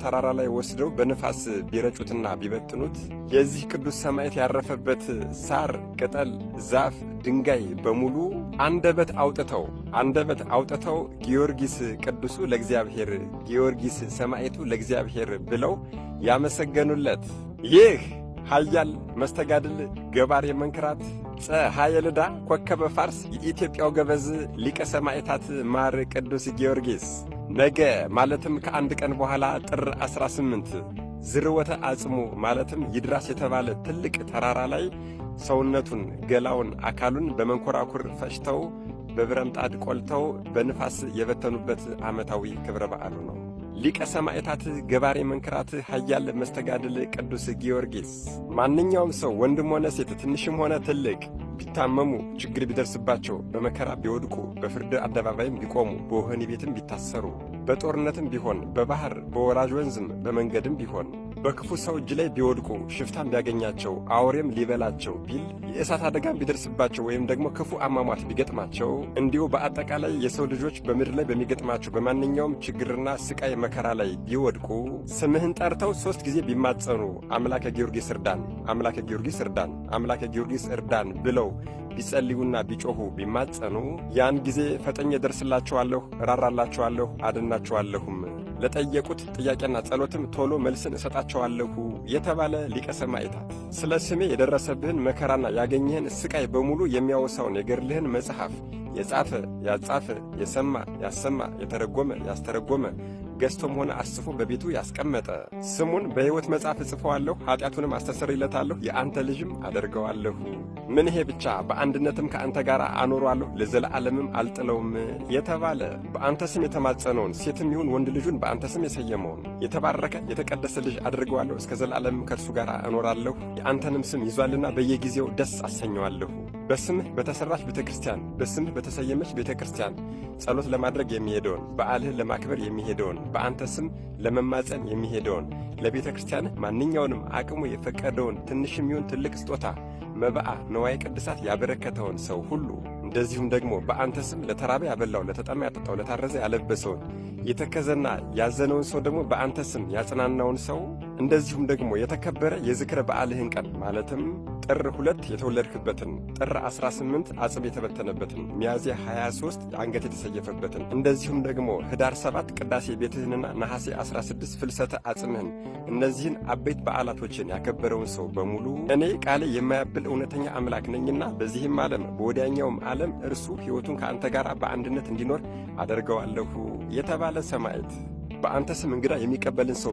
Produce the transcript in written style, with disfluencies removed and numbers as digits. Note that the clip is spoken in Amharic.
ተራራ ላይ ወስደው በንፋስ ቢረጩትና ቢበትኑት የዚህ ቅዱስ ሰማዕት ያረፈበት ሳር፣ ቅጠል፣ ዛፍ፣ ድንጋይ በሙሉ አንደበት አውጥተው ጊዮርጊስ ቅዱሱ ለእግዚአብሔር፣ ጊዮርጊስ ሰማዕቱ ለእግዚአብሔር ብለው ያመሰገኑለት ይህ ኃያል መስተጋድል ገባሬ መንክራት ፀሐየ ልዳ ኮከበ ፋርስ የኢትዮጵያው ገበዝ ሊቀ ሰማዕታት ማር ቅዱስ ጊዮርጊስ ነገ ማለትም ከአንድ ቀን በኋላ ጥር 18 ዝርወተ አጽሙ ማለትም ይድራስ የተባለ ትልቅ ተራራ ላይ ሰውነቱን፣ ገላውን፣ አካሉን በመንኮራኩር ፈጭተው በብረምጣድ ቆልተው በንፋስ የበተኑበት ዓመታዊ ክብረ በዓሉ ነው። ሊቀ ሰማዕታት ገባሬ መንክራት ኃያል መስተጋድል ቅዱስ ጊዮርጊስ ማንኛውም ሰው ወንድም ሆነ ሴት ትንሽም ሆነ ትልቅ ቢታመሙ፣ ችግር ቢደርስባቸው፣ በመከራ ቢወድቁ፣ በፍርድ አደባባይም ቢቆሙ፣ በወህኒ ቤትም ቢታሰሩ፣ በጦርነትም ቢሆን፣ በባህር በወራጅ ወንዝም በመንገድም ቢሆን፣ በክፉ ሰው እጅ ላይ ቢወድቁ፣ ሽፍታም ቢያገኛቸው፣ አውሬም ሊበላቸው ቢል፣ የእሳት አደጋም ቢደርስባቸው ወይም ደግሞ ክፉ አሟሟት ቢገጥማቸው፣ እንዲሁ በአጠቃላይ የሰው ልጆች በምድር ላይ በሚገጥማቸው በማንኛውም ችግርና ስቃይ መከራ ላይ ቢወድቁ ስምህን ጠርተው 3 ጊዜ ቢማጸኑ አምላከ ጊዮርጊስ እርዳን፣ አምላከ ጊዮርጊስ እርዳን፣ አምላከ ጊዮርጊስ እርዳን ብለው ቢጸልዩና ቢጮኹ ቢማጸኑ ያን ጊዜ ፈጥኜ እደርስላቸዋለሁ፣ እራራላቸዋለሁ፣ አድናቸዋለሁም ለጠየቁት ጥያቄና ጸሎትም ቶሎ መልስን እሰጣቸዋለሁ የተባለ ሊቀ ሰማዕታት ስለ ስሜ የደረሰብህን መከራና ያገኘህን ስቃይ በሙሉ የሚያወሳውን የገድልህን መጽሐፍ የጻፈ ያጻፈ፣ የሰማ ያሰማ፣ የተረጎመ ያስተረጎመ፣ ገዝቶም ሆነ አስፎ በቤቱ ያስቀመጠ ስሙን በሕይወት መጽሐፍ እጽፈዋለሁ፣ ኃጢአቱንም አስተሰርይለታለሁ፣ የአንተ ልጅም አደርገዋለሁ። ምን ይሄ ብቻ በአንድነትም ከአንተ ጋር አኖረዋለሁ፣ ለዘለዓለምም አልጥለውም የተባለ በአንተ ስም የተማጸነውን ሴትም ይሁን ወንድ ልጁን በአንተ ስም የሰየመውን የተባረከ የተቀደሰ ልጅ አድርገዋለሁ፣ እስከ ዘላለምም ከእርሱ ጋር አኖራለሁ። የአንተንም ስም ይዟልና በየጊዜው ደስ አሰኘዋለሁ። በስምህ በተሠራች ቤተ ክርስቲያን፣ በስምህ በተሰየመች ቤተ ክርስቲያን ጸሎት ለማድረግ የሚሄደውን፣ በዓልህን ለማክበር የሚሄደውን፣ በአንተ ስም ለመማፀን የሚሄደውን፣ ለቤተ ክርስቲያንህ ማንኛውንም አቅሙ የፈቀደውን ትንሽም ይሁን ትልቅ ስጦታ መባዓ ነዋየ ቅድሳት ያበረከተውን ሰው ሁሉ እንደዚሁም ደግሞ በአንተ ስም ለተራበ ያበላው፣ ለተጠማ ያጠጣው፣ ለታረዘ ያለበሰውን፣ የተከዘና ያዘነውን ሰው ደግሞ በአንተ ስም ያጽናናውን ሰው እንደዚሁም ደግሞ የተከበረ የዝክረ በዓልህን ቀን ማለትም ጥር 2 የተወለድክበትን፣ ጥር 18 አጽም የተበተነበትን፣ ሚያዝያ 23 አንገት የተሰየፈበትን እንደዚሁም ደግሞ ህዳር 7 ቅዳሴ ቤትህንና ነሐሴ 16 ፍልሰተ አጽምህን እነዚህን አበይት በዓላቶችን ያከበረውን ሰው በሙሉ እኔ ቃሌ የማያብል እውነተኛ አምላክ ነኝና በዚህም ዓለም በወዲያኛውም ዓለም እርሱ ሕይወቱን ከአንተ ጋር በአንድነት እንዲኖር አደርገዋለሁ የተባለ ሰማዕት በአንተ ስም እንግዳ የሚቀበልን ሰው